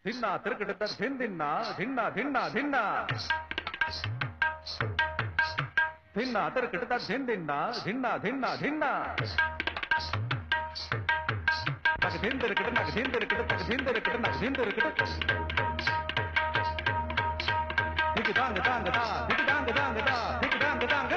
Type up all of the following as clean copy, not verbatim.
धिन्ना तिरकट धिन धिन्ना धिन्ना धिन्ना धिन्ना धिन्ना तिरकट धिन धिन्ना धिन्ना धिन्ना धिन्ना नक धिन तिरकट नक धिन तिरकट नक धिन तिरकट नक धिन तिरकट दिक दांग दांग दा दिक दांग दांग दा दिक दांग दांग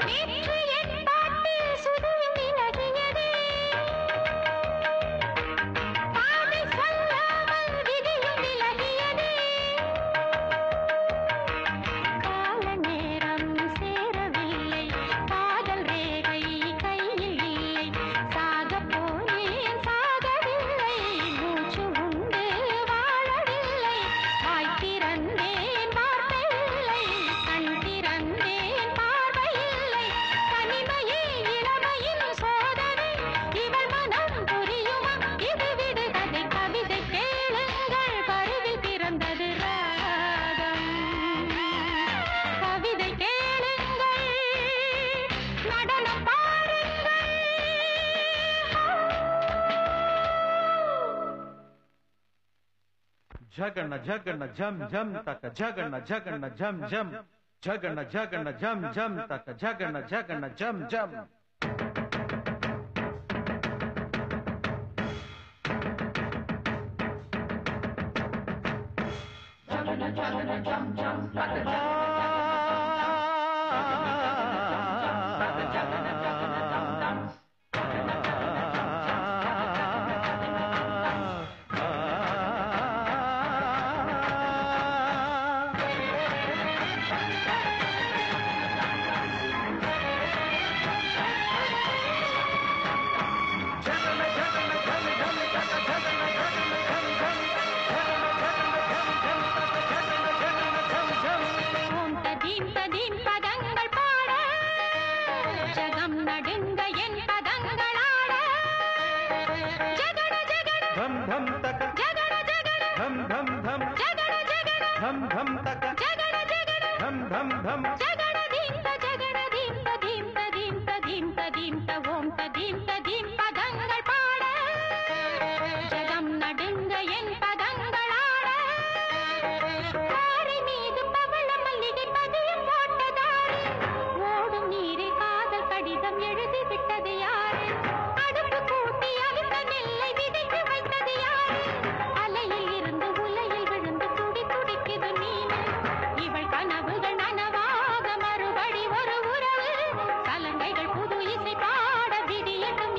झगन झगन झम झम तक झगन झगन झम झम झगन झगन झम झम तक झगन झगन झम झम झगन झगन झम झम तक கனவுகள் நனவாக மறுபடி ஒரு உறவு கலங்கைகள் புது இசை பாட விடியட்டும்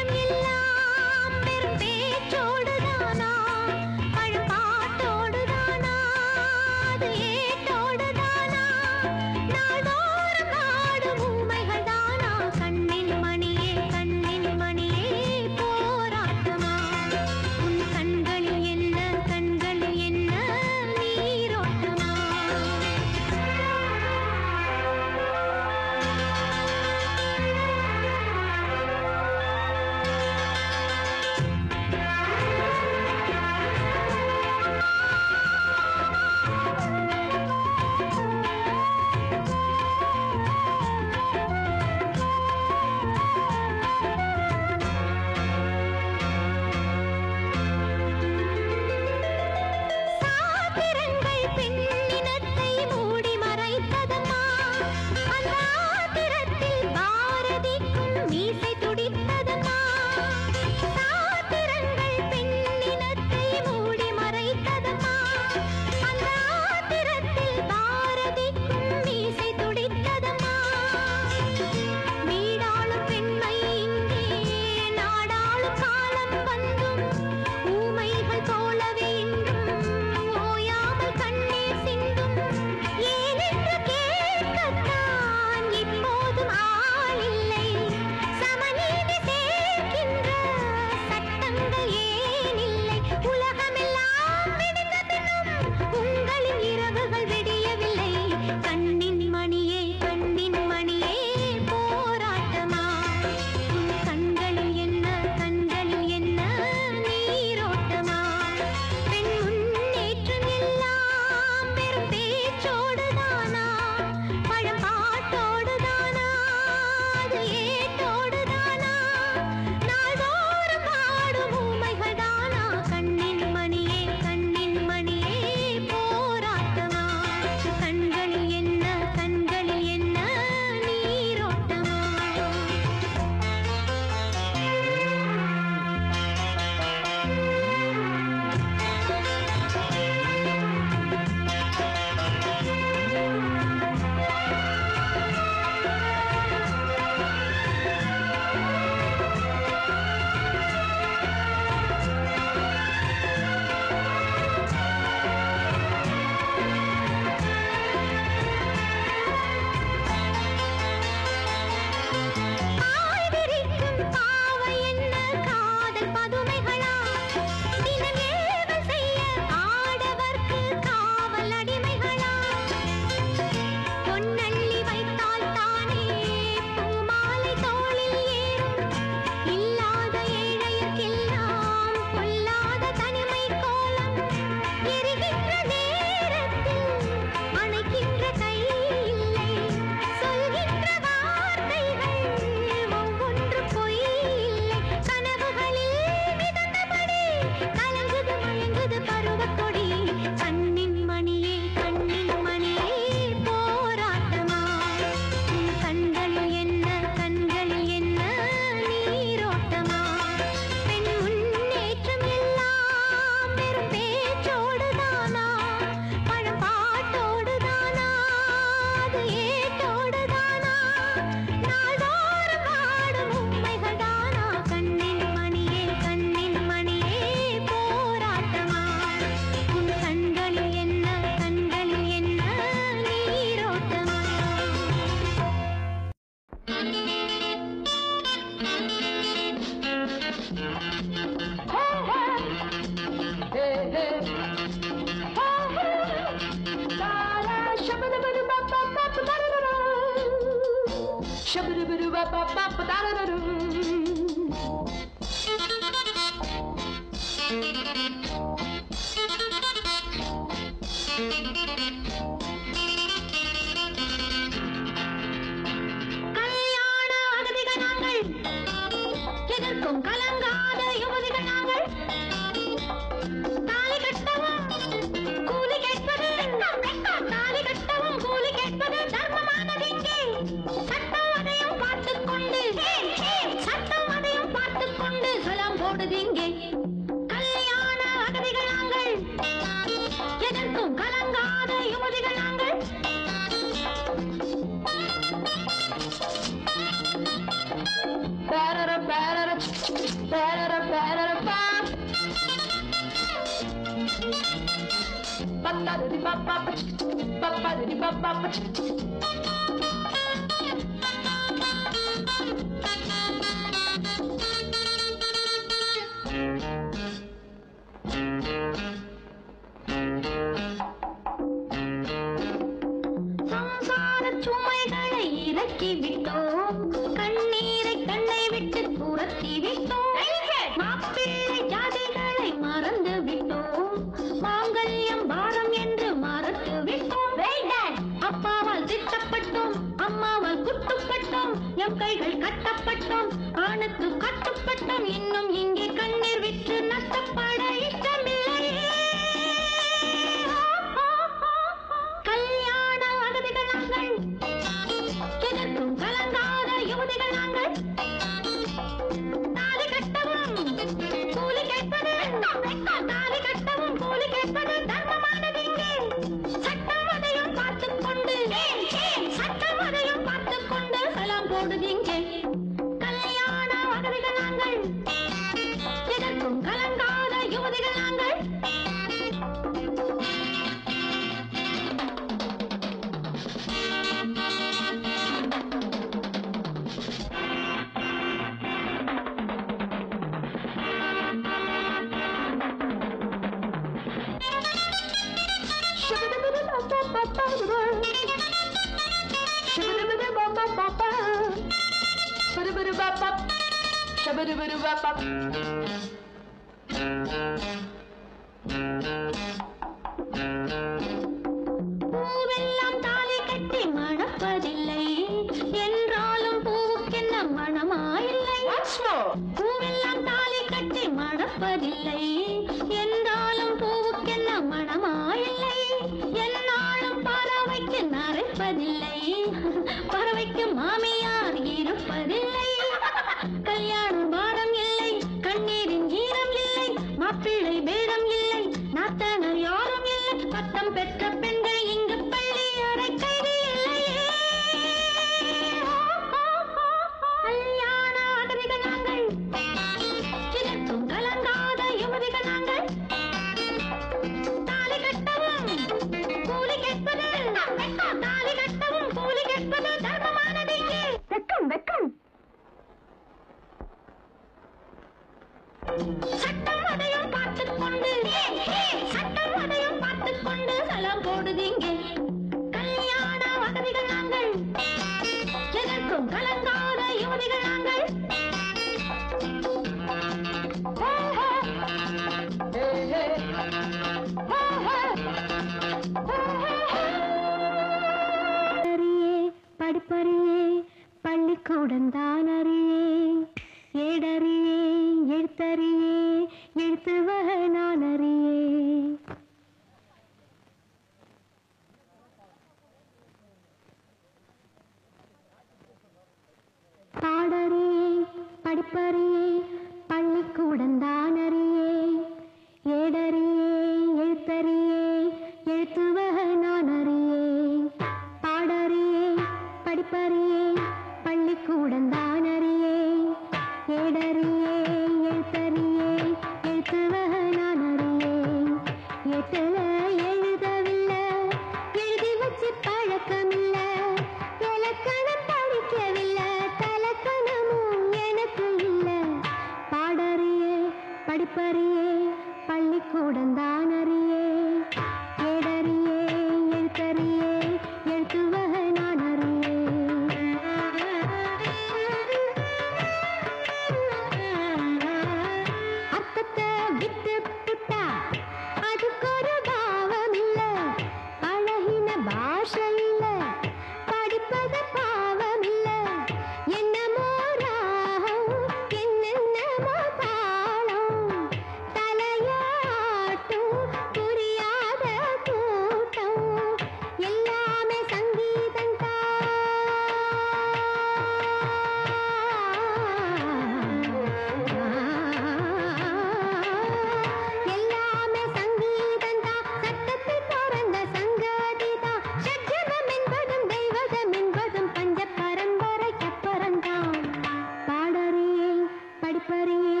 படிப்பறியே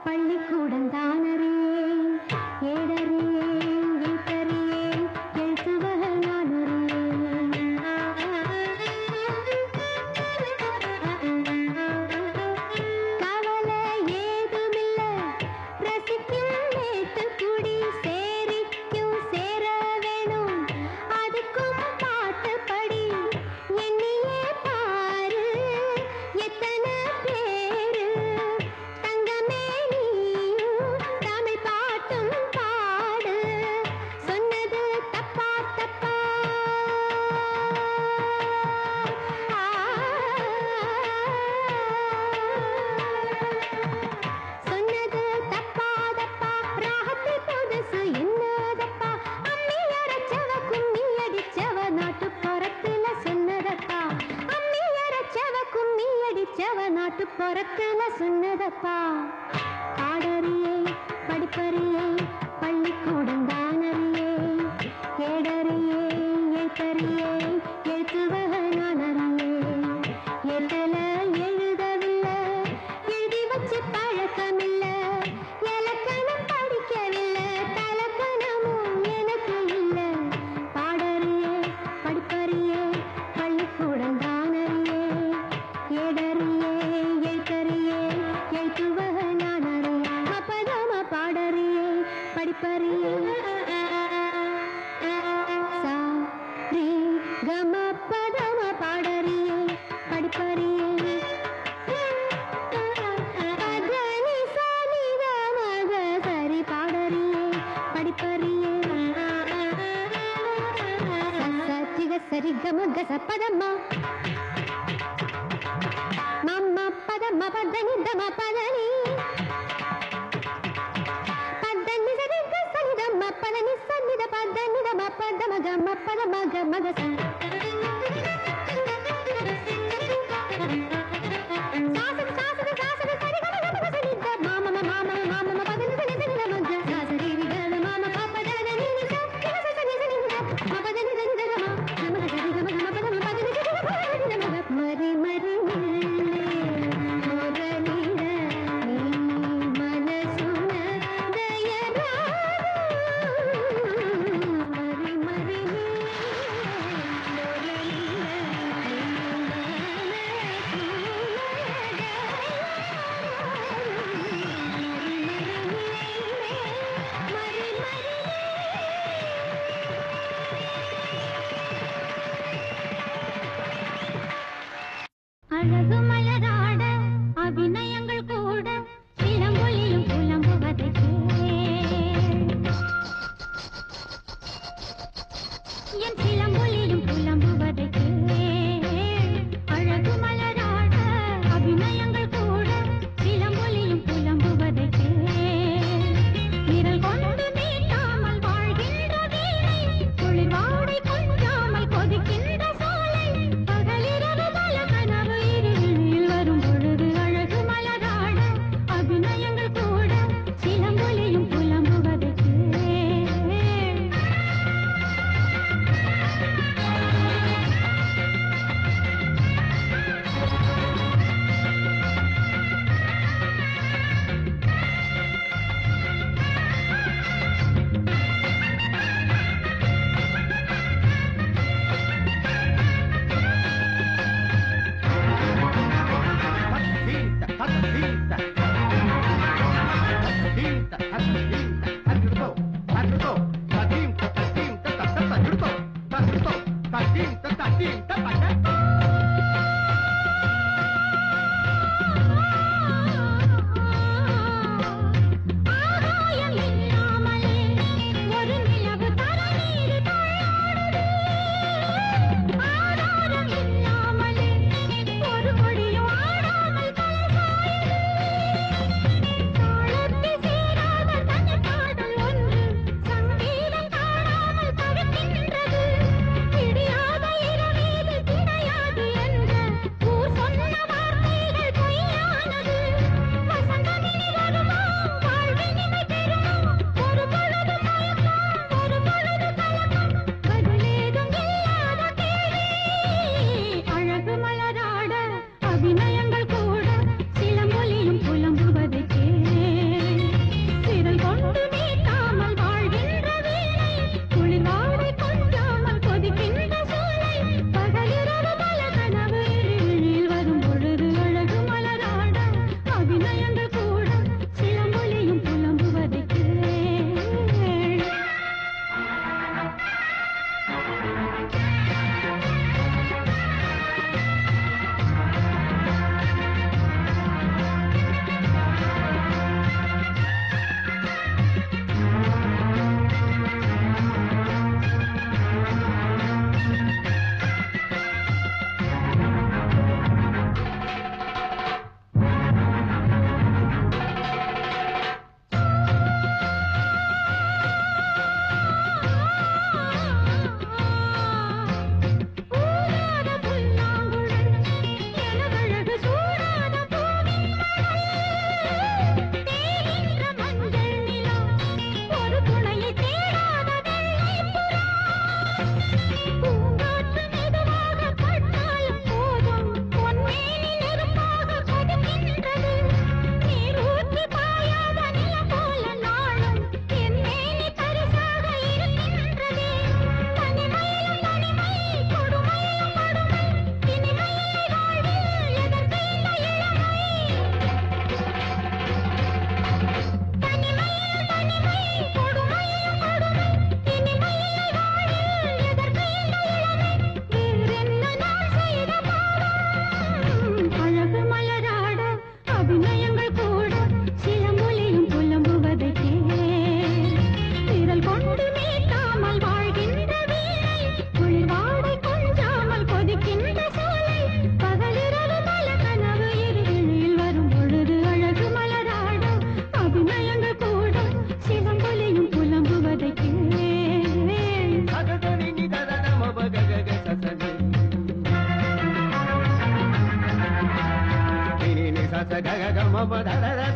பள்ளிக்கூடம் தானறியே ஏடறியே எழுத்தறியே எழுத்துவக கவலை ஏதுமில்ல ரசிக்கும் நேத்துக்குடி சேரிக்கும் சேர வேணும் அதுக்கும் பாட்டு படி எண்ணியே பாரு எத்தனை பேரு தங்கமே நீயும் தமிழ் பாட்டும் பாடு சொன்னது தப்பா தப்பா சொன்னது தப்பா தப்பா ராகத்தில் புதுசு என்னதப்பா அம்மி அரைச்சவ கும்மி அடிச்சவ நாட்டுப்புறத்துல சொன்னதப்பா அம்மி அரைச்சவ கும்மி அடிச்சவ நாட்டுப்புறத்துல சொன்னதப்பா பாடறியே படிப்பறியே பள்ளிக்கூடம் தானறியே ஏடறியே எழுத்தறியே எழுத்துவக நானறியே எட்டல எழுதவில்லை எழுதி வச்சு பழக்கமில்ல இலக்கணம் படிக்கவில்லை தலக்கணமும் எனக்கு இல்லை பாடறியே படிப்பறியே பள்ளிக்கூடம் தானறியே ஏடறியே எழுத்தறியே எழுத்துவக நானறியே அப்பதாம பாடறியே படிப்பறியே சா ரீ கம பதம பாடறியே படிப்பறியே பதனி சனி மக சரி பாடறியே படிப்பறியே சச்சிக சரி கம கச பதம்மா மம்ம பதம பதனி தம பதனி பதனி சரி கசனி தம பதனி சனி த பதனி தம பதம கம பதம கம கச மரி மரி முரளிட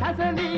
சசனி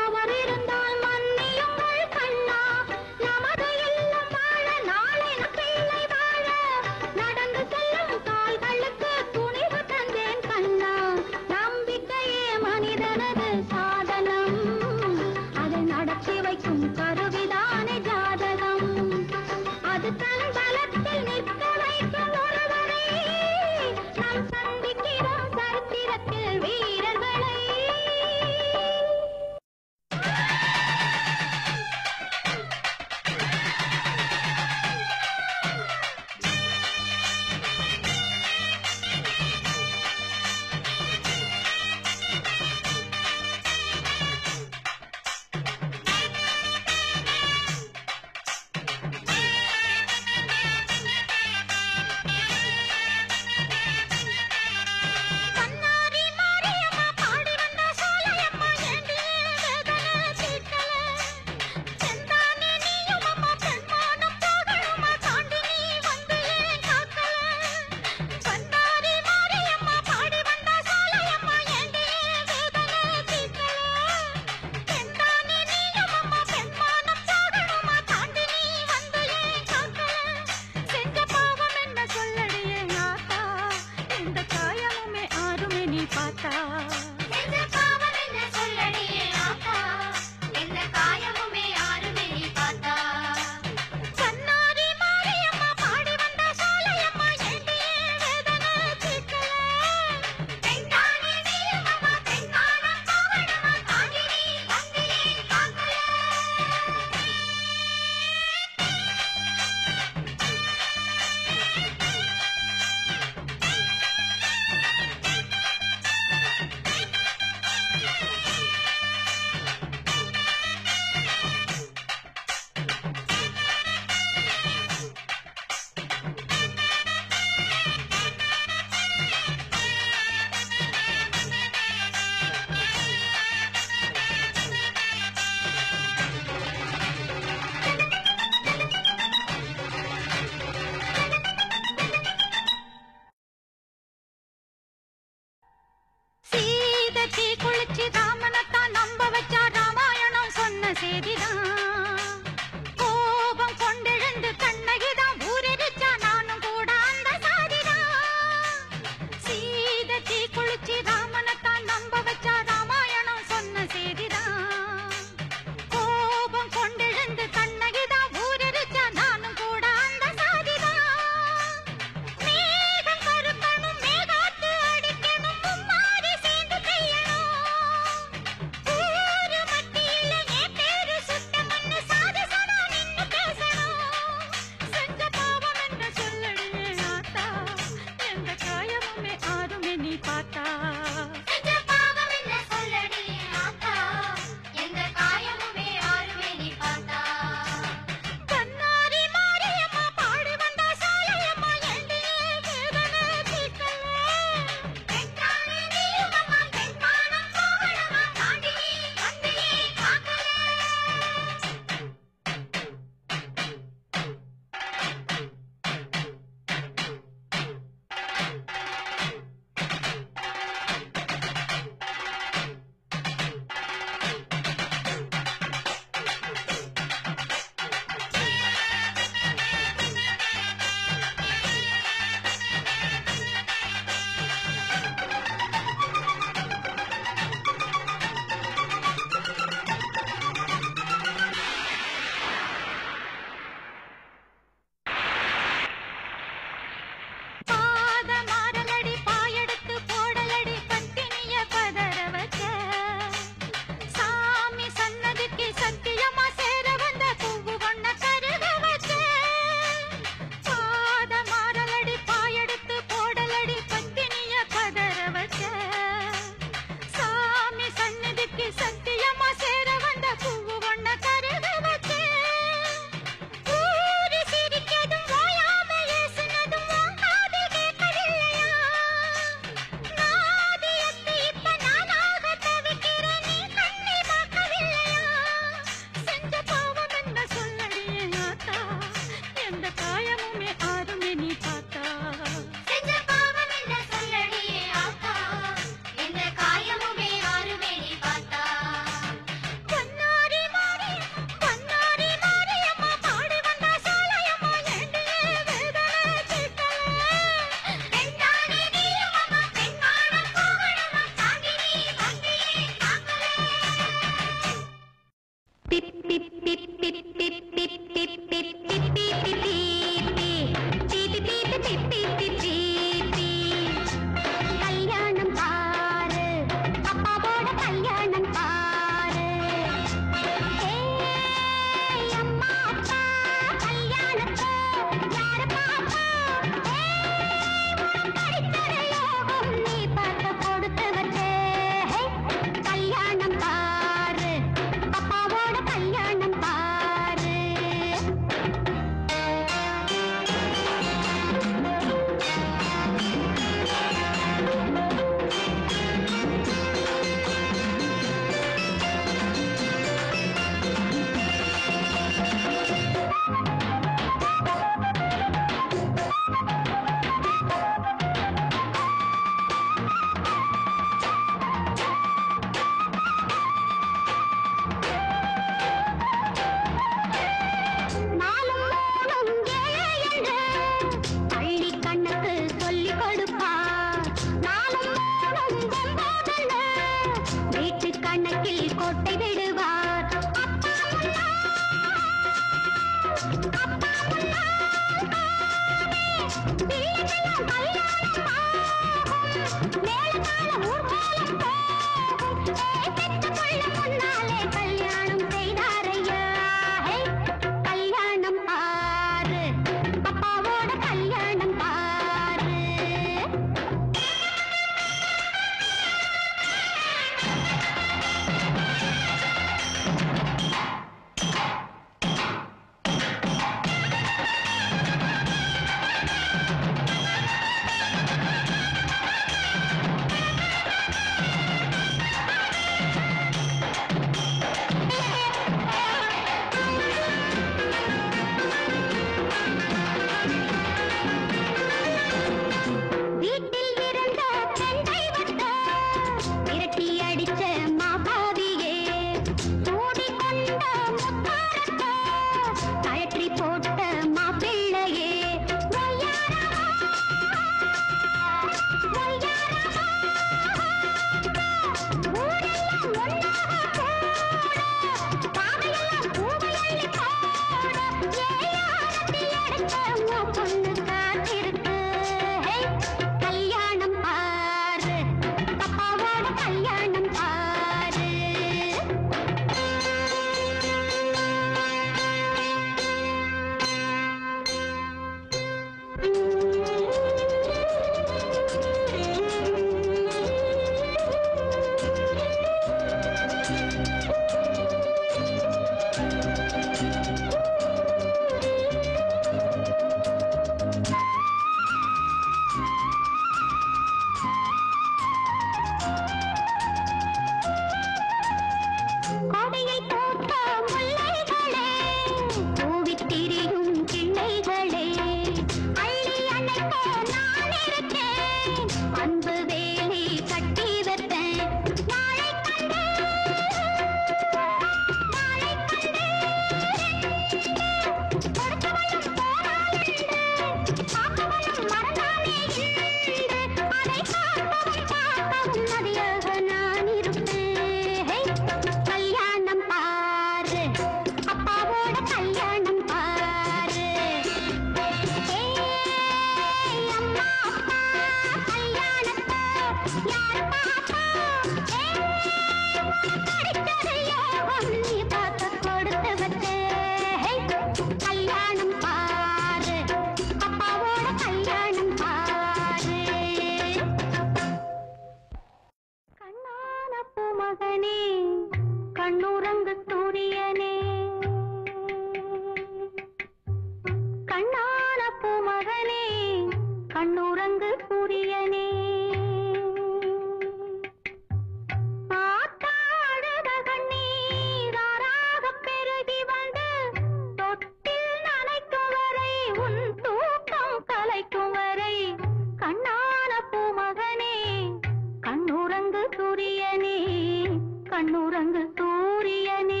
கண்ணுறங்கு சூரியனே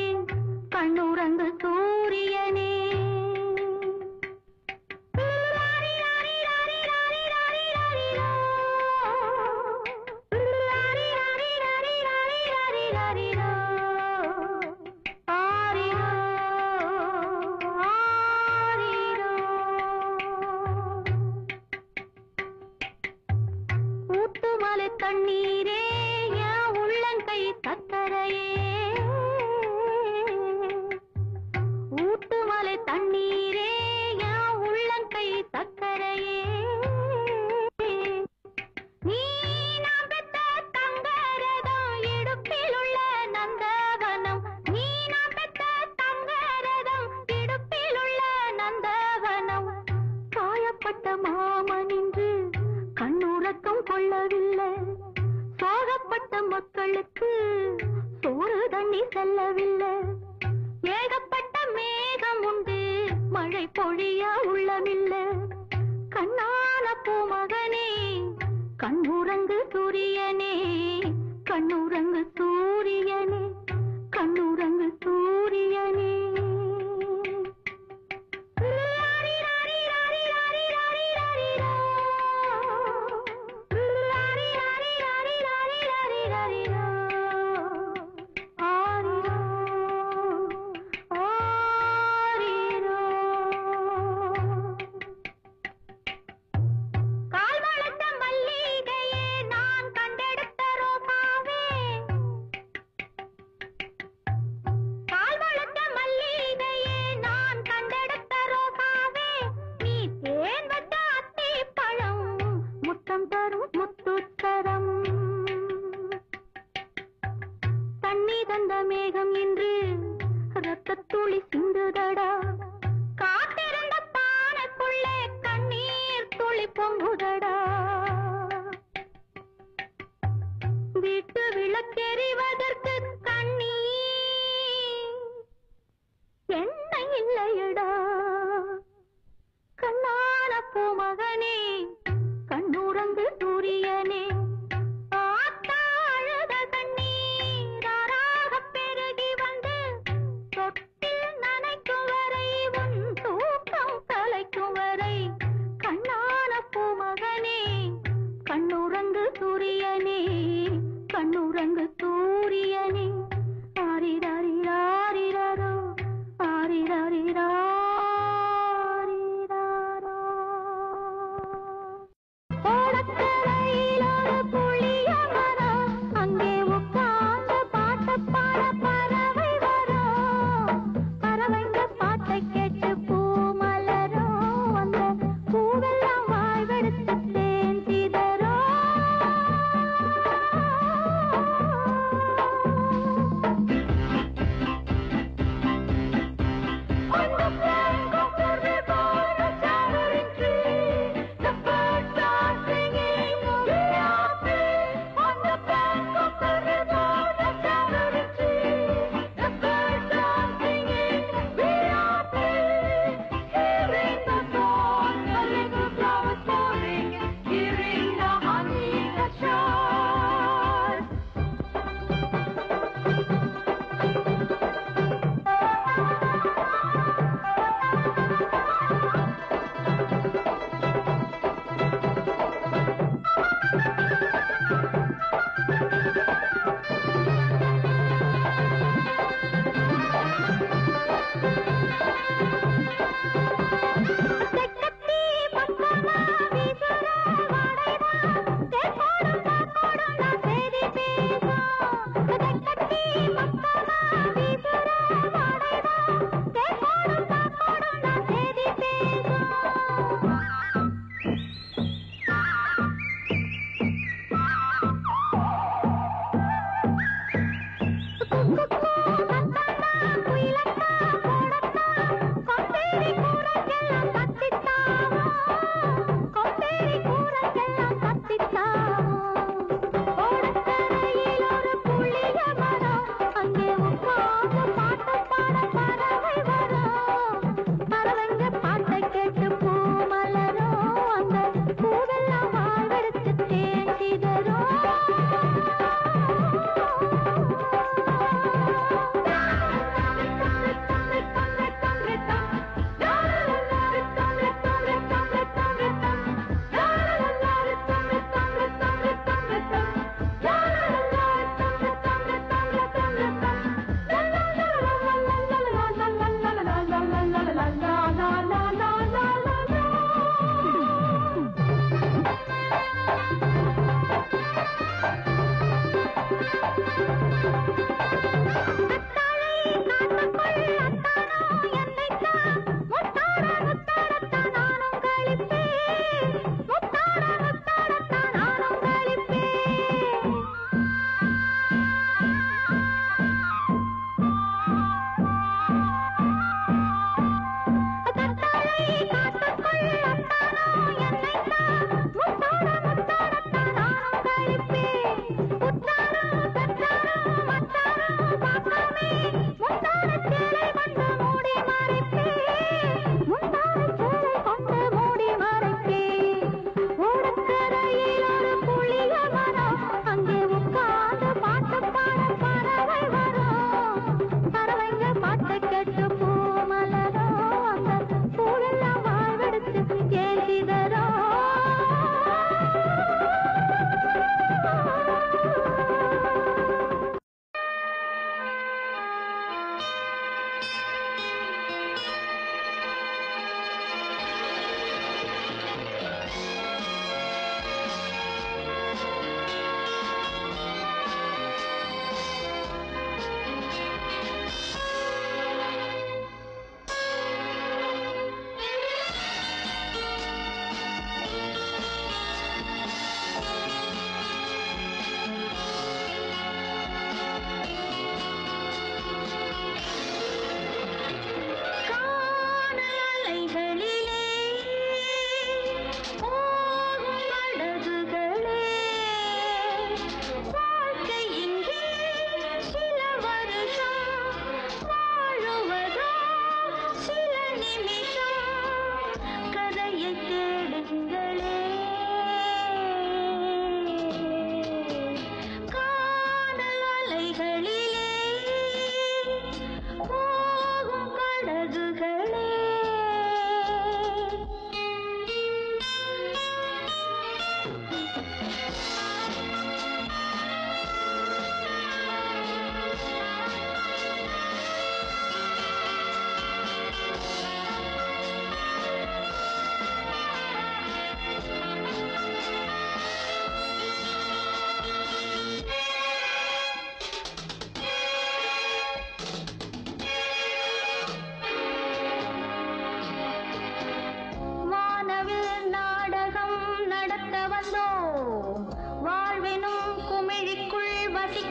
கண்ணுறங்கு தூங்கவில்லை ஏகப்பட்ட மேகம் உண்டு மழை பொழிய உள்ளமில்லை கண்ணான பூமகனே கண்ணுறங்கு சூரியனே கண்ணுறங்கு சூரியனே கண்ணுறங்கு சூரியனே மேகம் இன்று ரத்தத்துளி சிந்துதடா காத்திருந்த பானைக்குள்ளே கண்ணீர் துளி பொங்குதடா வீட்டு விளக்கெறிவதற்கு கண்ணீர் எண்ணெய் இல்லையடா கண்ணான பூமகனே கண்ணுறங்கு சூரியனே கண்ணுறங்கு சூரியனே கண்ணுறங்கு சூரிய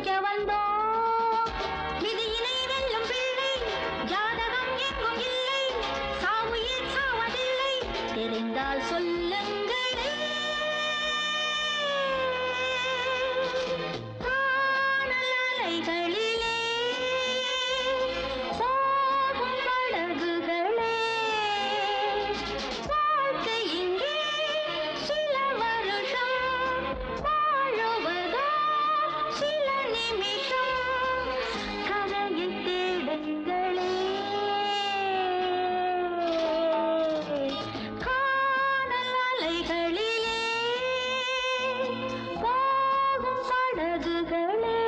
படிக்க வந்தோம். விதியினை வெல்லும் பிள்ளை, ஜாதகம் எங்கும் இல்லை, சாவுயில் சாவதில்லை, தெரிந்தால் சொல்லுங்களே. காணல் அலைகளிலே போகும் படகுகளே, வாழ்க்கை இங்கே சில வருஷம், வாழுவதோ சில நிமிஷம், கரையை தேடுங்களே. காணல் அலைகளிலே போகும் படகுகளே,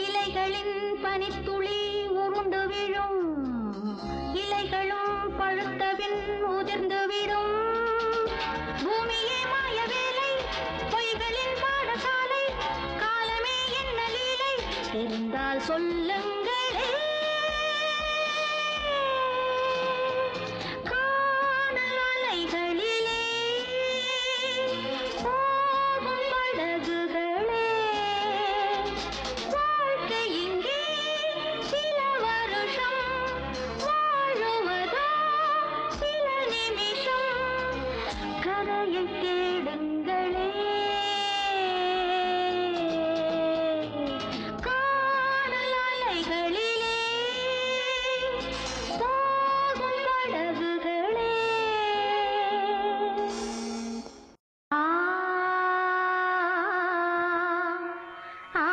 இலைகளின் பனித்துளி உருண்டு விழும், இலைகளும் பழுத்தபின் உதிர்ந்து விடும். பூமியே மாய வேலை, பொய்களின் பாடசாலை, காலமே என்ன லீலை, தெரிந்தால் சொல்லுங்களே. காணல் அலைகளிலே போகும் படகுகளே, வாழ்க்கை இங்கே சில வருஷம், வாழுவதோ சில நிமிஷம், கரையை தேடுங்களே. காணல் அலைகளிலே போகும் படகுகளே. ஆ ஆ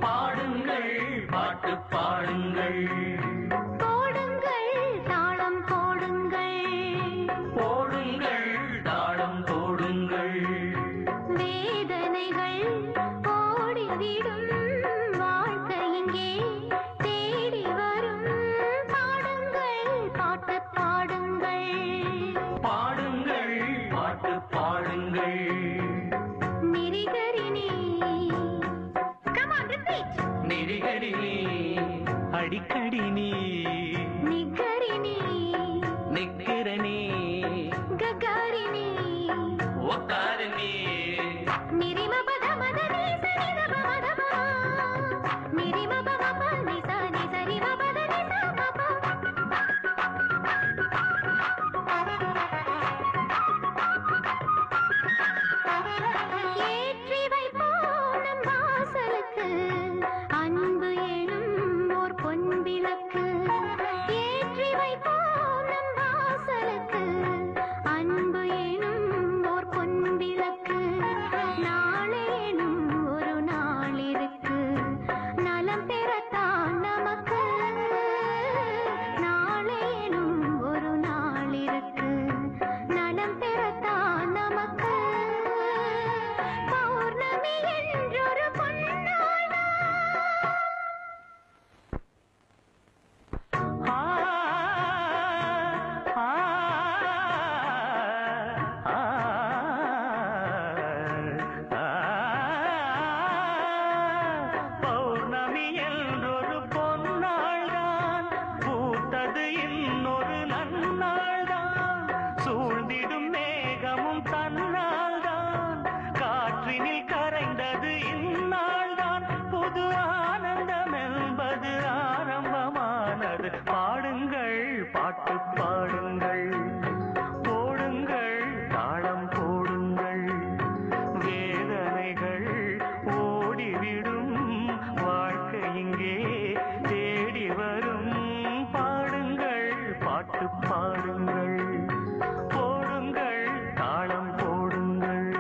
பாடுங்கள், பாட்டு பாடுங்கள், போடுங்கள், தாளம் போடுங்கள், தாளம் போடுங்கள். வேதனைகள் ஓடிவிடும், வாழ்க்கை இங்கே தேடி வரும். பாடுங்கள், பாட்டு பாடுங்கள், பாட்டு பாடுங்கள். நிரிகரிணி, come on, repeat. நிரிகரிணி, அடிக்கடி நீ, நிகரிணி, நிக்கிறனி, ககாரிணி, ஒக்காரிணி. நிரிம பத மத நீ சரி த ப மத ப, நிரிம ப ம ப நீ ச நீ சரி ம பத நீ ச ம ப. ஏற்றி வைப்போம் நம் வாசலுக்கு அன்பு எனும் ஓர் பொன் விளக்கு. ஏற்றி வைப்போம் நம் வாசலுக்கு அன்பு எனும் ஓர் பொன் விளக்கு. நாளேனும் ஒரு நாள் இருக்கு, நலம் பெறத்தான் நமக்கு. நாளேனும் ஒரு நாள் இருக்கு, நலம் பெறத்தான் நமக்கு. பௌர்ணமி என்றொரு பொன்னாள் பௌர்ணமி என்றொரு பொன்னாள்தான், பூத்தது இன்னொரு நன்னாள்தான். சூழ்ந்திடும் மேகமும் தன்னால்தான், காற்றினில் கரைந்தது இந்நாள்தான். புது ஆனந்தம் என்பது ஆரம்பமானது. பாடுங்கள், பாட்டு பாடுங்கள், போடுங்கள், தாளம் போடுங்கள். வேதனைகள் ஓடிவிடும், வாழ்க்கை இங்கே தேடி வரும். பாடுங்கள், பாட்டு பாடுங்கள், போடுங்கள், தாளம் போடுங்கள்.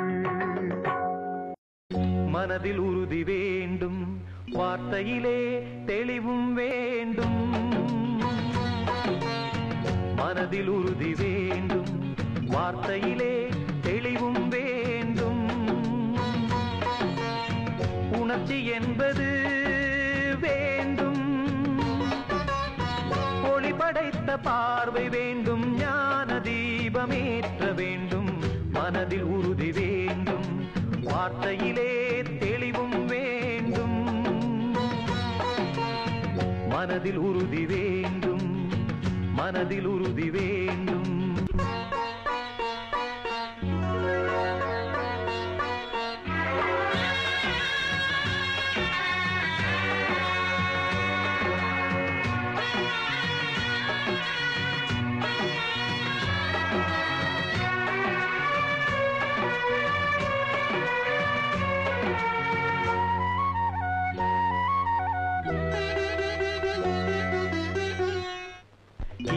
மனதில் உறுதி வேண்டும், வார்த்தையிலே தெளிவும் வேண்டும். மனதில் உறுதி வேண்டும், வார்த்தையிலே தெளிவும் வேண்டும். உணர்ச்சி என்பது வேண்டும் படைத்த பார்வை வேண்டும், ஞான தீபமேற்ற வேண்டும், மனதில் உறுதி வேண்டும், வார்த்தையிலே தெளிவும் வேண்டும், மனதில் உறுதி வேண்டும், மனதில் உறுதி வேண்டும்.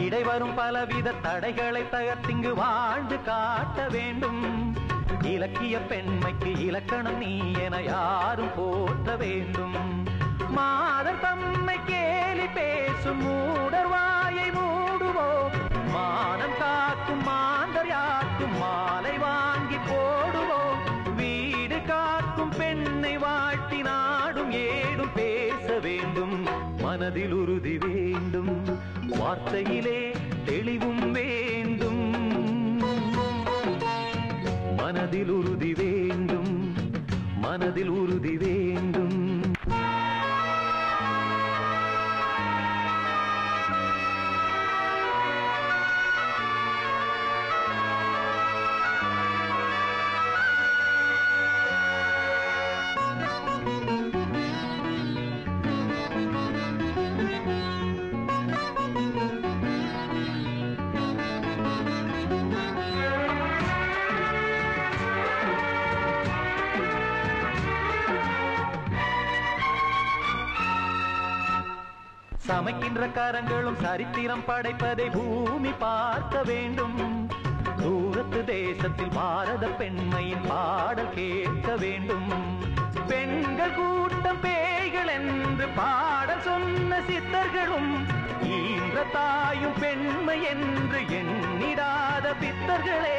இடைவரும் பலவித தடைகளை தகர்த்திங்கு வாழ்ந்து காட்ட வேண்டும். இலக்கிய பெண்மைக்கு இலக்கணம் நீ என யாரும் போற்ற வேண்டும். மாதர் தம்மை கேலி பேசும் மூடர் வாயை மூடுவோம், மானம் காக்கும் மாந்தர் யாக்கும் மாலை வாங்கி போடுவோம். வீடு காக்கும் பெண்ணை வாழ்த்தி நாடும் ஏடும் பேச வேண்டும், மனதில் உறுதி வேண்டும், வார்த்தையிலே தெளிவும் வேண்டும், மனதில் உறுதி வேண்டும், மனதில் உறுதி வேண்டும். சமைக்கின்ற கரங்களும் சரித்திரம் படைப்பதை பூமி பார்க்க வேண்டும். தூரத்து தேசத்தில் பாரத பெண்மையின் பாடல் கேட்க வேண்டும். பெண்கள் கூட்டம் பேய்கள் என்று பாடல் சொன்ன சித்தர்களும், ஈன்ற தாயும் பெண்மை என்று எண்ணிடாத பித்தர்களே,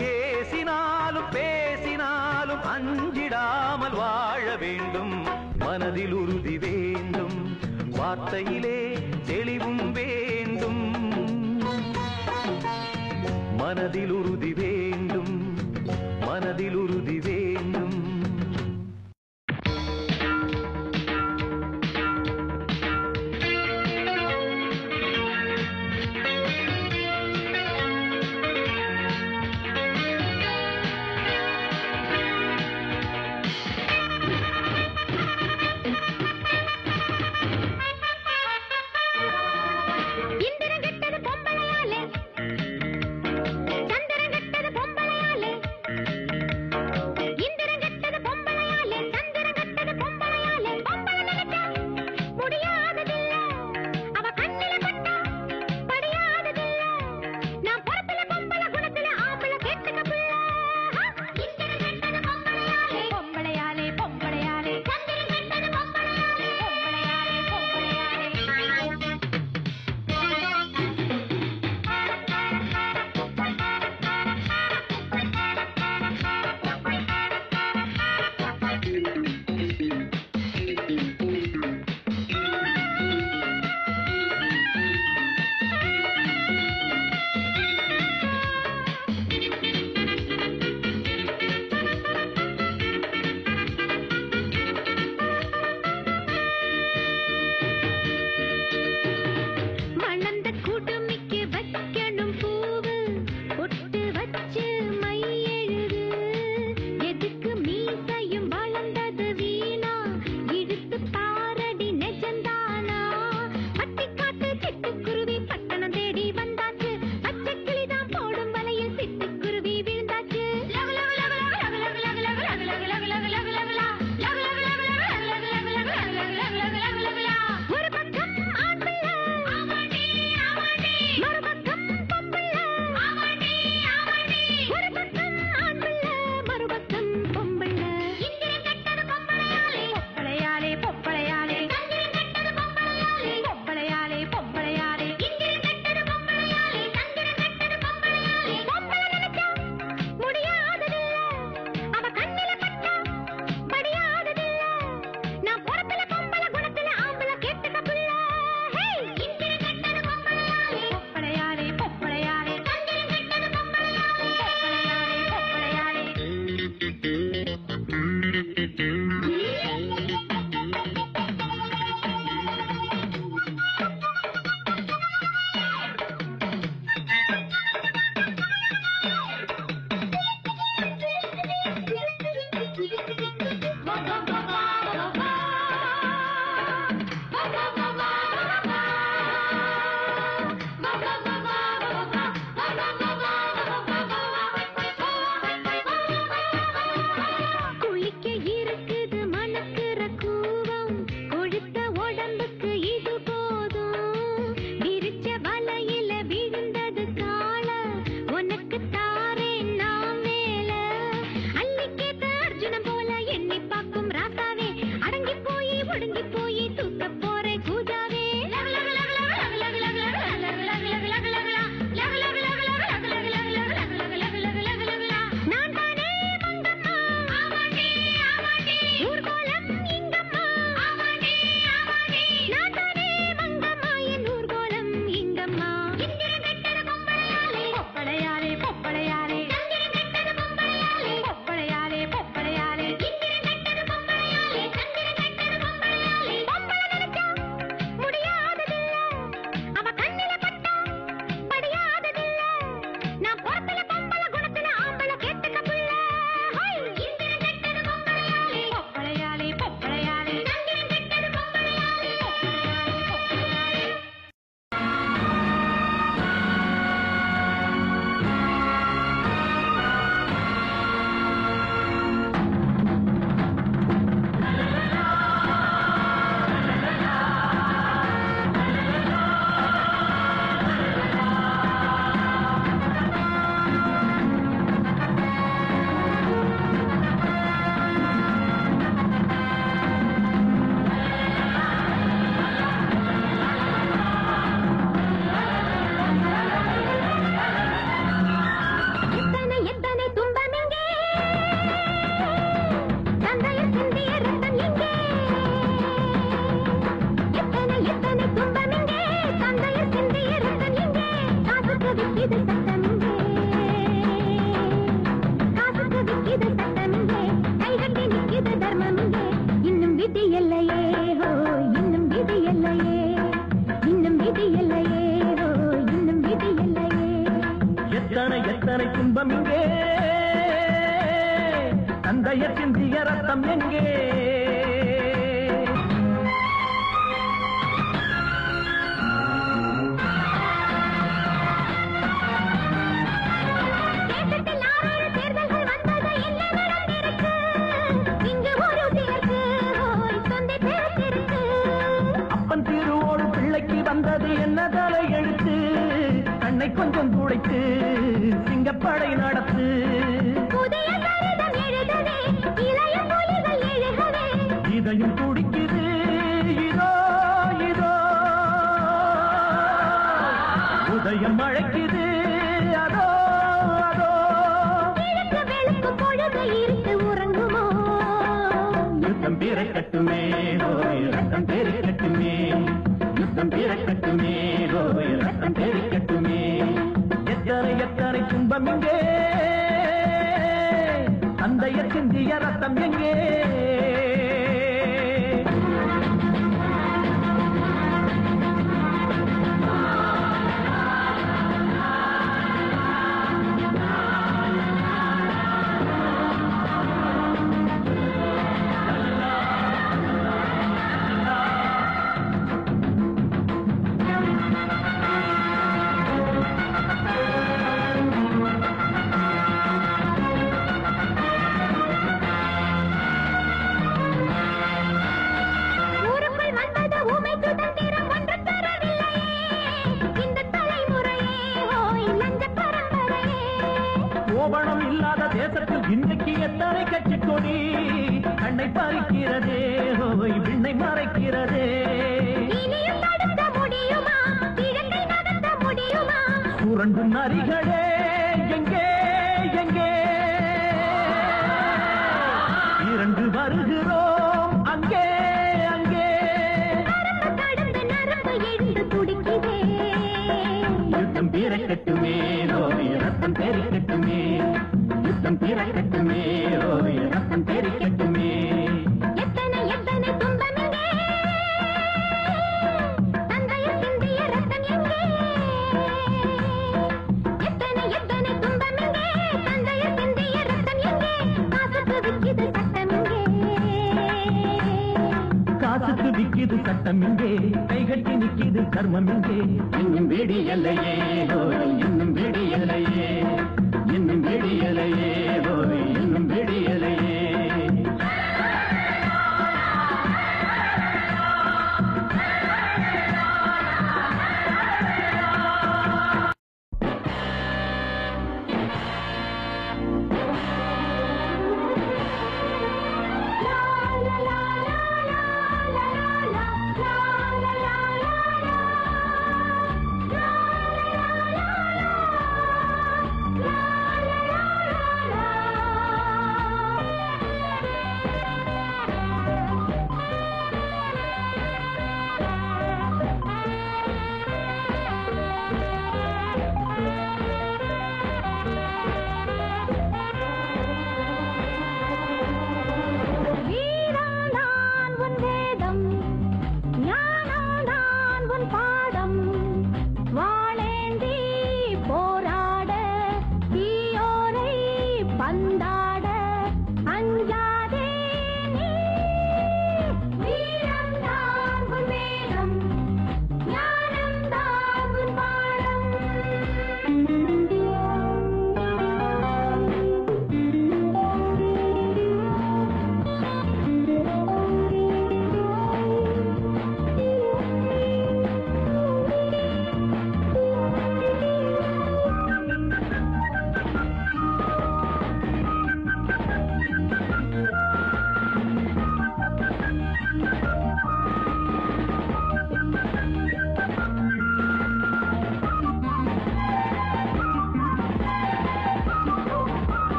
பேசினாலும் பேசினாலும் அஞ்சிடாமல் வாழ வேண்டும், மனதில் உறுதி வேண்டும், வார்த்தையிலே தெளிவும் வேண்டும், மனதில் உறுதி வேண்டும், மனதில் உறுதி வேண்டும். இந்திரன் கெட்டது பொம்பளையாலே, சந்திரன் எத்தனை துன்பம் இங்கே தந்தைய சிந்திய ரத்தம் எங்கே அப்பன் திருவோடு பிள்ளைக்கு வந்தது என்ன தலை எழுத்து கண்ணை கொஞ்சம் துடைத்து சிங்கப்படை நடத்து இதையும் துடிக்குது இதோ இதோ உதயம் அழைக்குது அதோ அதோ உறங்குமோ யுத்தம் பிறக்கட்டுமே ரத்தம் பெருக்கட்டுமே யுத்தம் பிறக்கட்டுமே ரத்தம் பெருக்கட்டுமே எத்தனை எத்தனை துன்பம் இங்கே தந்தைய சிந்திய ரத்தம் எங்கே கோபணம் இல்லாத தேசத்தில் இன்றைக்கு எத்தனை கட்சி கொடி கண்ணை பறிக்கிறதே விண்ணை மறைக்கிறதே சுரண்டும் நரிகளே எங்கே எங்கே இரண்டு வருகிறோம் அங்கே அங்கே யுத்தம் பிறக்கட்டுமே ரத்தம் பெருக்கட்டுமே யுத்தம் பிறக்கட்டுமே ரத்தம் பெருக்கட்டுமே எத்தனை எத்தனை துன்பம் எங்கே தந்தைய சிந்திய ரத்தம் எங்கே எத்தனை எத்தனை துன்பம் எங்கே தந்தைய சிந்திய ரத்தம் எங்கே காசுக்கு விக்கிது சட்டம் எங்கே காசுக்கு விக்கிது சட்டம் எங்கே கைகட்டி நிக்கிது கர்மம் எங்கே இன்னும் விடியலையே இன்னும் விடியலையே இன்னும் விடியலையே இன்னும் விடியலையே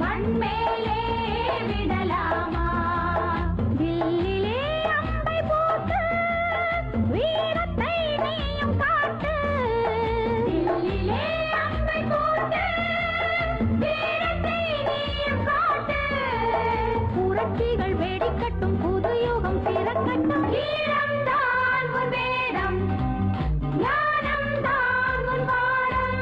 மண்மேலே விடலாமா புத்திகள் வெடிக்கட்டும் புது யுகம் பிறக்கட்டும் ஈரம் தான் உன் வேடம் ஞானம் தான் உன் பாடம்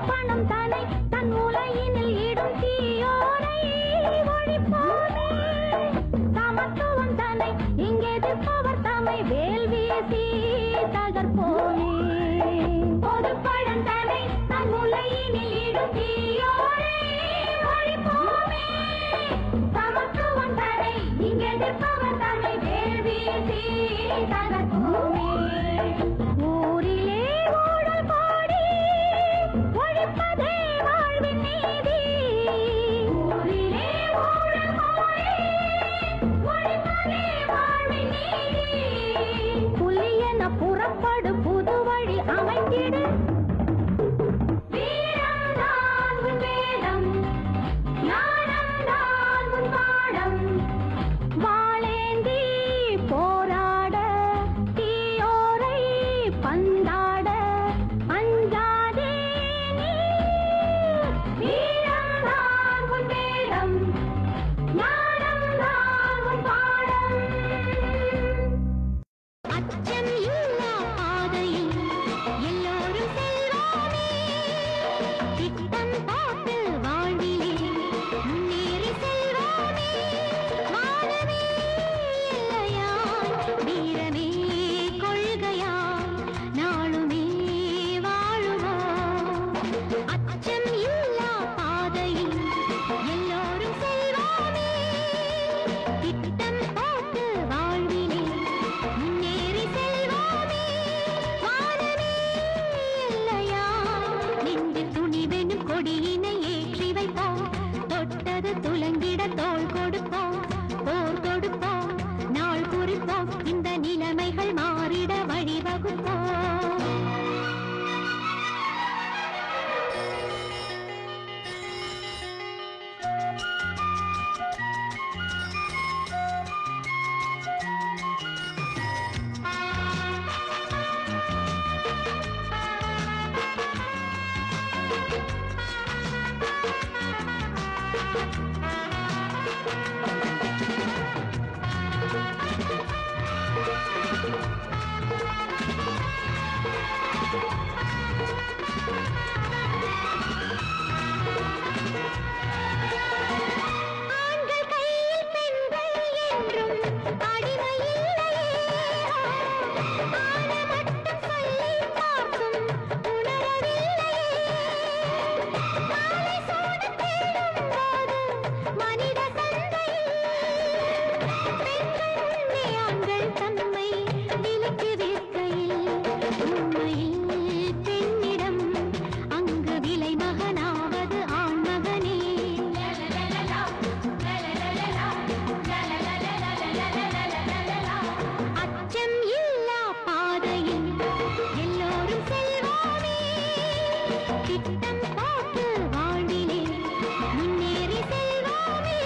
பணம் தானே தன் உலகினில் இடும் தீயோரை ஒழிப்போமே சமத்துவம் தானே இங்கே எதிர்ப்பவர் தம்மை வேல் வீசி தகர்ப்போமே பொது பழம் தானே தன் உலகினில் இடும் தீயோரை ஒழிப்போமே சமத்துவம் தானே இங்கே எதிர்ப்பவர் தம்மை வேல் வீசி தகர்ப்போமே ஊரிலே ஊழல் பாடி ஒழிப்பதே வாழ்வின் நீதி ஊரிலே ஊழல் பாடி ஒழிப்பதே வாழ்வின் நீதி புலியென புறப்படு புது வழி அமைத்திடு வீரம் தான் உன் வேடம் ஞானம் தான் உன் பாடம் வாளேந்தி போராட தீயோரை பந்தாட அஞ்சாதே நீ வீரம் தான் உன் வேடம் ஞானம் தான் உன் பாடம் அச்சம் இல்லா பாதையில் எல்லோரும் செல்வோமே திட்டம் பார்த்து வாழ்விலே முன்னேறி செல்வோமே வானமே இல்லையாய் வீரமே கொள்கையாய் நாளுமே வாழுவோம் அச்சம் இல்லா பாதையில் எல்லோரும் செல்வோமே திட்டம் பார்த்து வாழ்விலே முன்னேறி செல்வோமே வானமே இல்லையாய் நெஞ்சில் துணிவெனும் கொடியினை ஏற்றி வைப்போம் தொட்டது துலங்கிட தோள் கொடுப்போம் போர் தொடுப்போம் நாள் குறிப்போம் இந்த நிலைமைகள் மாறிட வழிவகுப்போம் ஆண்கள் கையில் பெண்கள் என்றும் அடிமை இல்லையே ஆன மட்டும் சொல்லி பார்த்தும் உணரவில்லையே காலை சூட தேடும் போது மனித சந்தையில் பெண்கள் உண்மை ஆண்கள் தம்மை விலக்கி விற்கையில் உண்மையில் பெண்ணிடம் அங்கு விலை மகனாவது ஆண்மகனே அச்சம் இல்லா பாதையில் எல்லோரும் செல்வோமே திட்டம் பார்த்து வாழ்விலே முன்னேறி செல்வோமே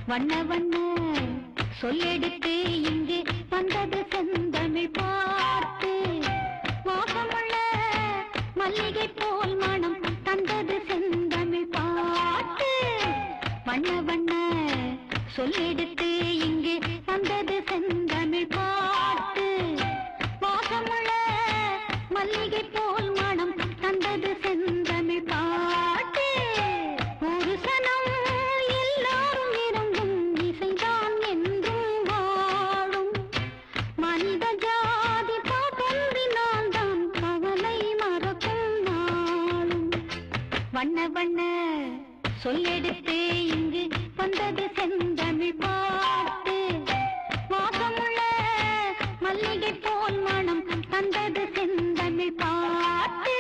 வண்ண வண்ண சொல்லெடுத்து இங்கு வந்தது செந்தமிழ் பாட்டு வாசமுள்ள மல்லிகை போல் மனம் தந்தது செந்தமிழ் பாட்டு வண்ண வண்ண சொல்லெடுத்து இங்கு வந்தது செந்தமிழ் பாட்டு வாசமுள்ள மல்லிகை போல் மனம் தந்தது செந்தமிழ் பாட்டு ஒரு சனம் வண்ண வண்ண சொல்லெடுத்து இங்கு வந்தது செந்தமிழ் பாட்டு வாசமுள்ள மல்லிகை போல் மனம் தந்தது செந்தமிழ் பாட்டு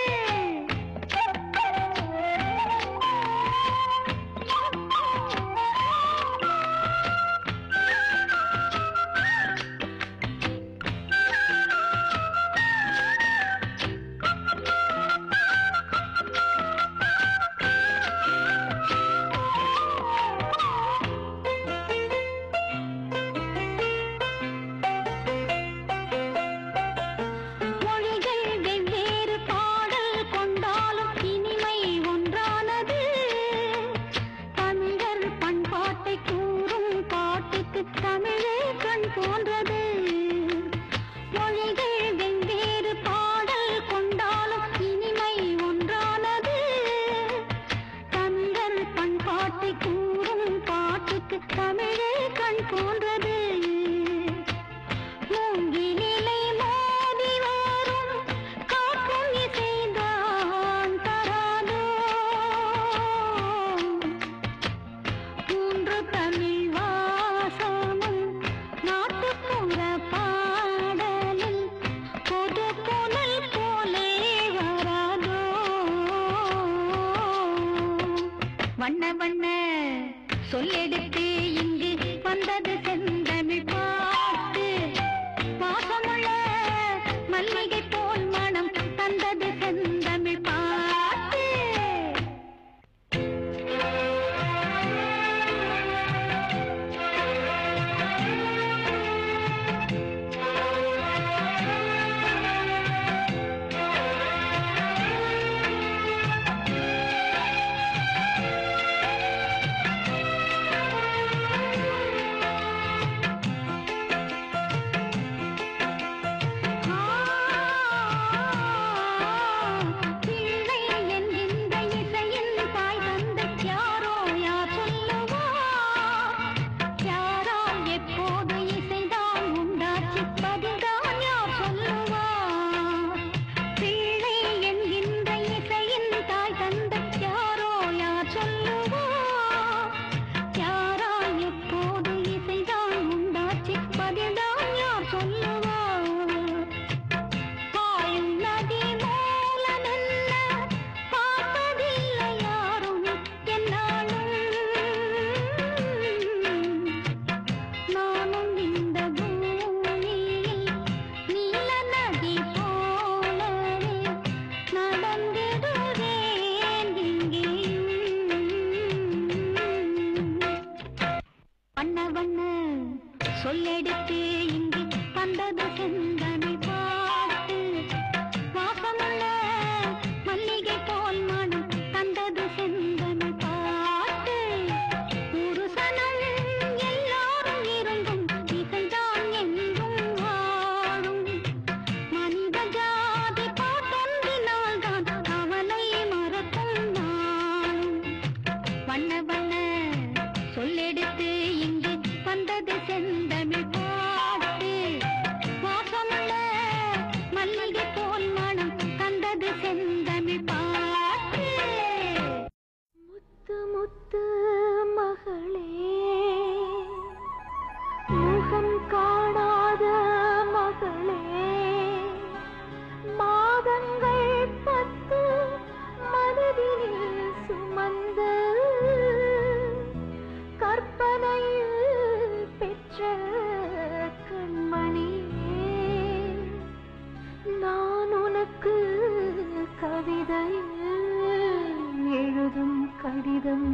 வண்ண வண்ண சொல்லெடுத்து இங்கு வந்தது செந்தமிழ் பாட்டு வாசமுள்ள மல்லிகை போல் மனம் தந்தது செந்தமிழ் பாட்டு சொல்லெடுத்து இங்கு வந்தது செந்தமிழ் பாட்டு வாசமுள்ள மல்லிகை போல் மனம் தந்தது செந்தமிழ் பாட்டு ஒரு சனம் எல்லாரும் இருந்தும் இசைதான் என்றும் வாழும் மனித ஜாதி பாட்டொன்றினால்தான் அவனை மறக்கும் நாளும் வண்ண வண்ண சொல்லெடுத்து இங்கு வந்தது செந்தமிழ் பாட்டு வாச எழுதும் கடிதம்.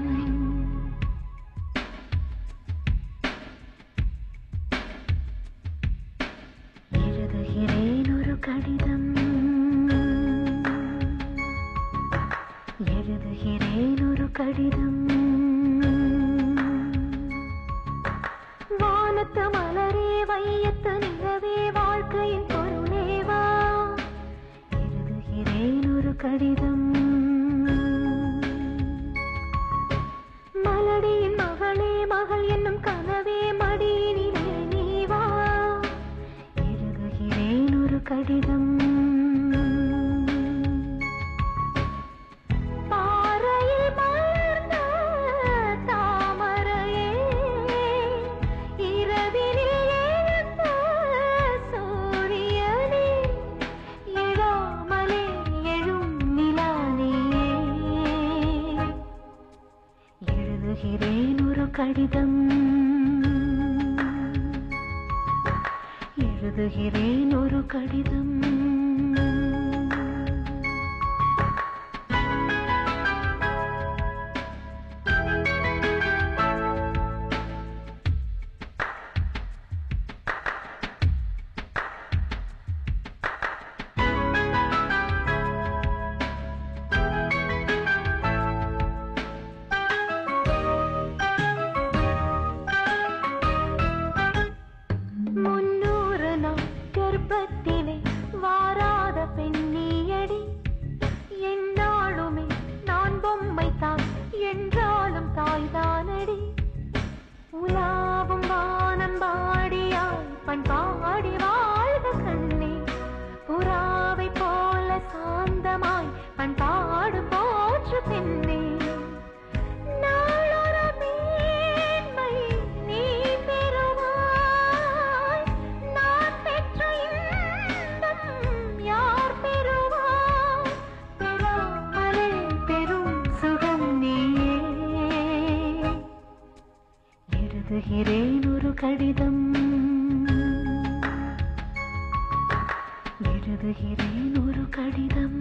எழுதுகிறேன் ஒரு கடிதம், எழுதுகிறேன் ஒரு கடிதம். வானத்து மலரே வையத்து நிலவே வாழ்க்கையின் பொருளேவா, எழுதுகிறேன் ஒரு கடிதம். மலடியின் மகளே மகள் என்னும் கனவே மடியினிலே நீவா, எழுதுகிறேன் ஒரு கடிதம். எழுதுகிறேன் ஒரு கடிதம், எழுதுகிறேன் ஒரு கடிதம். கர்ப்பத்திலே வாராத பெண்ணியடி, என்னாலுமே நான் பொம்மை தான் என்றாலும் தாய்தானடி. உலாவும் வானம் பாடியாய் பண்பாடி வாழ்க கண்ணே, புறாவை போல சாந்தமாய் பண்பாடு போற்று பெண்ணே. எழுதுகிறேன் ஒரு கடிதம், எழுதுகிறேன் ஒரு கடிதம்.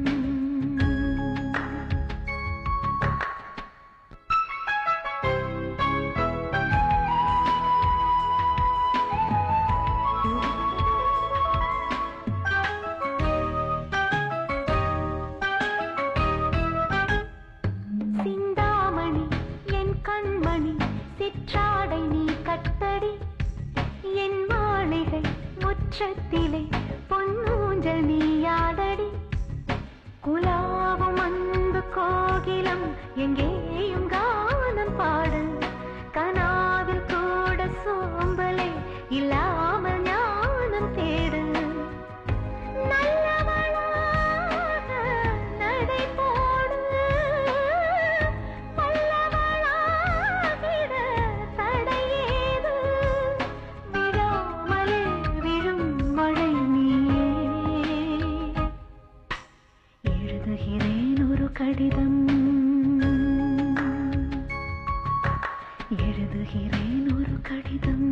சிந்தாமணி என் கண்மணி சிற்றாடை நீ கட்டடி, என் மாளிகை முற்றத்திலே பொன்னூஞ்சல் நீயாடடி. குலாவும் அன்பு கோகிலம் எங்கேயும் கானம் பாடு, கனாவில் கூட சோம்பலை இல்லாமல் ஞானம் தேடு. நல்லவளாக நடை போடு, பல்லவளாகிட தடையேது. விடாமலே விழும் மழை நீயே, எழுதுகிறேன் ஒரு கடிதம், எழுதுகிறேன் ஒரு கடிதம்.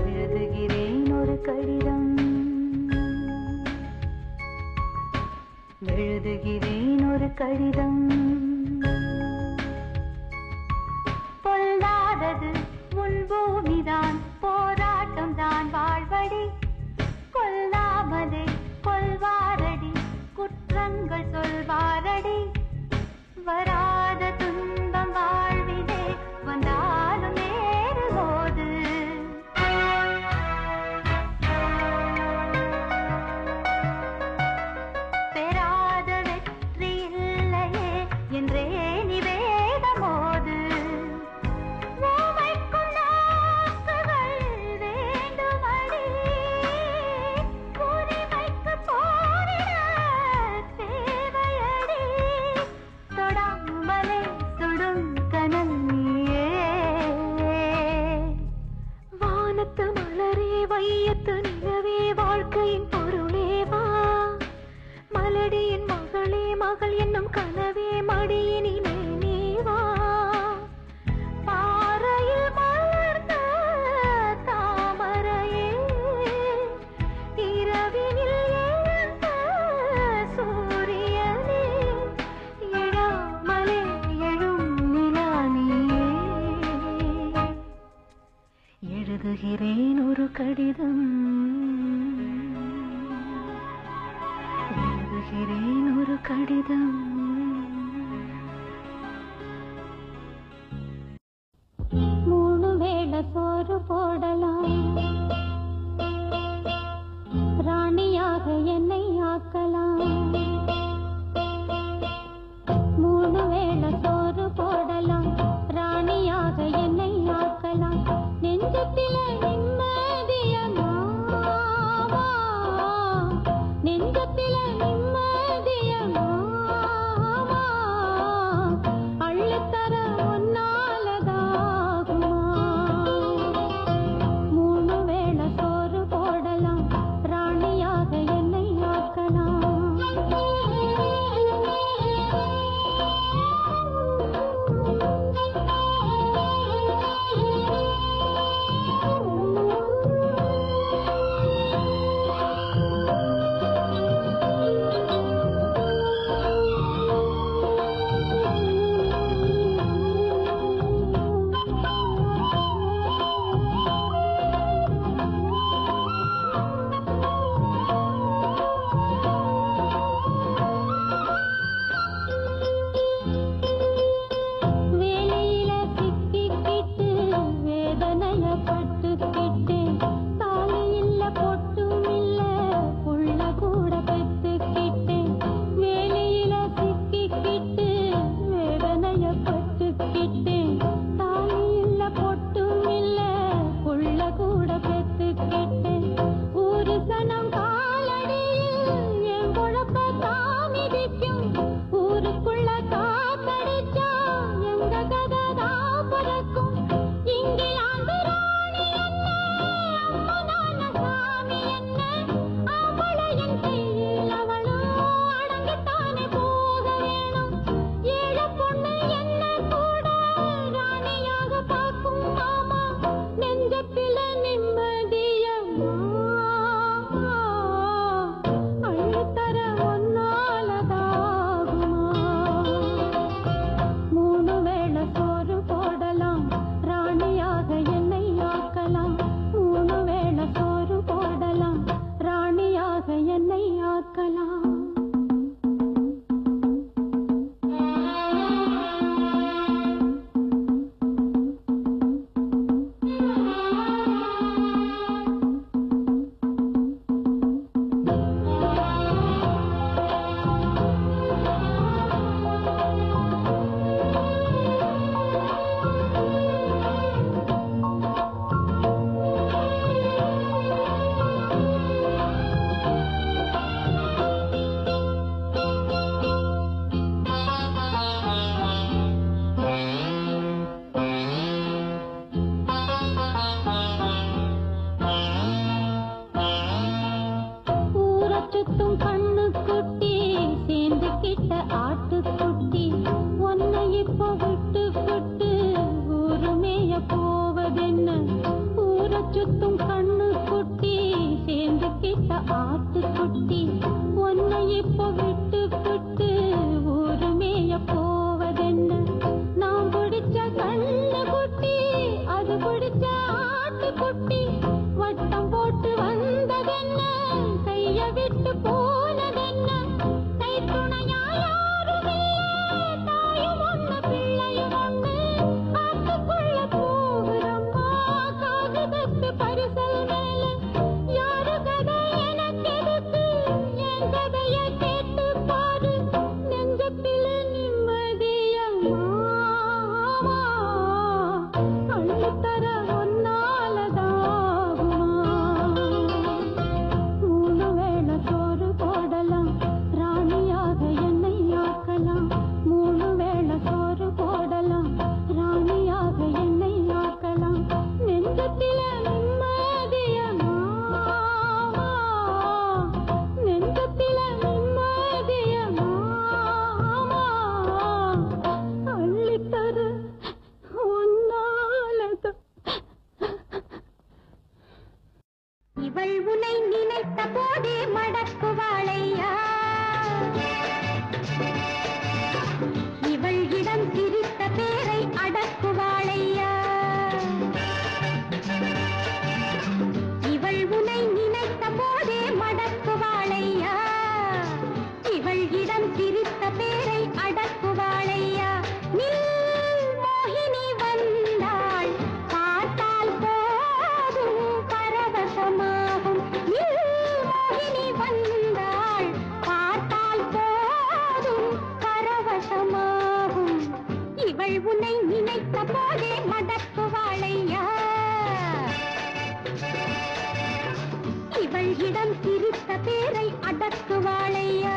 எழுதுகிறேன் ஒரு கடிதம், எழுதுகிறேன் ஒரு கடிதம். பொல்லாதது உன் பூமிதான், போராட்டம் தான் வாழ்வடி. கொல்லாமலே கொல்வாரடி, குற்றங்கள் சொல்வாரடி. வராத துன்பம் வாழ்விலே வந்தாலும் நேரும்போது, பெறாத வெற்றி இல்லையே எழுதுகிறேன் ஒரு கடிதம் எழுதுகிறேன் ஒரு கடிதம் மூணு வேளை சோறு போடலாம் ராணியாக என்னை ஆக்கலாம் மூணு வேளை சோறு போடலாம் ராணியாக என்னை ஆக்கலாம் நெஞ்சத்தில நிம்மதியமாவா நெஞ்சத்தில நிம்மதியமாவா அள்ளித்தர ஒன்னாலதாகுமா இவள் உன்னை நினைத்த போதே மடக்குவாளையா இவள் இடம் சிரித்த பேரை அடக்குவாளையா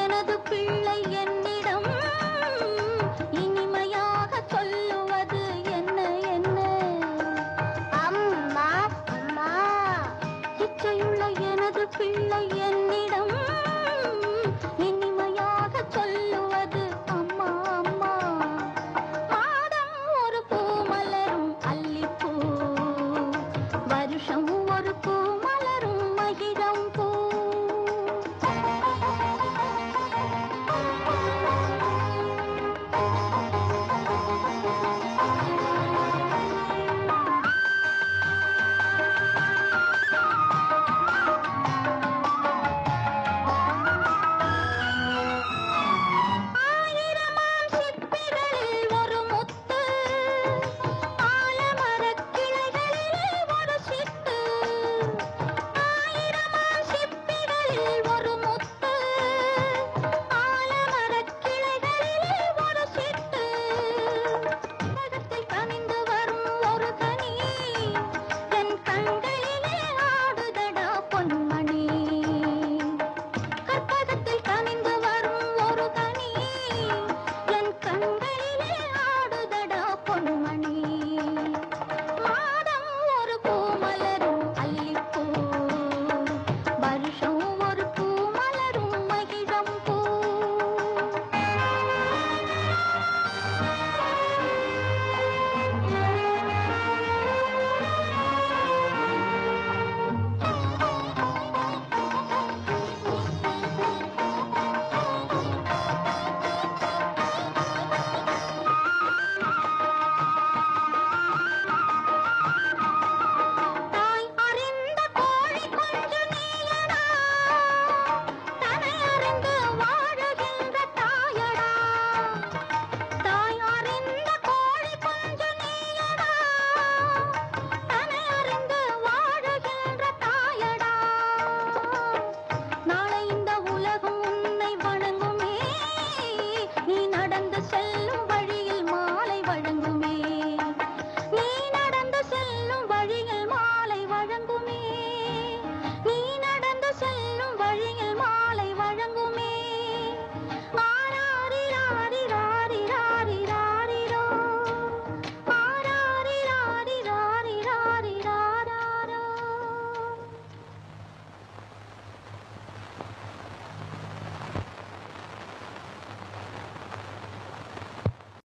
எனது பிள்ளை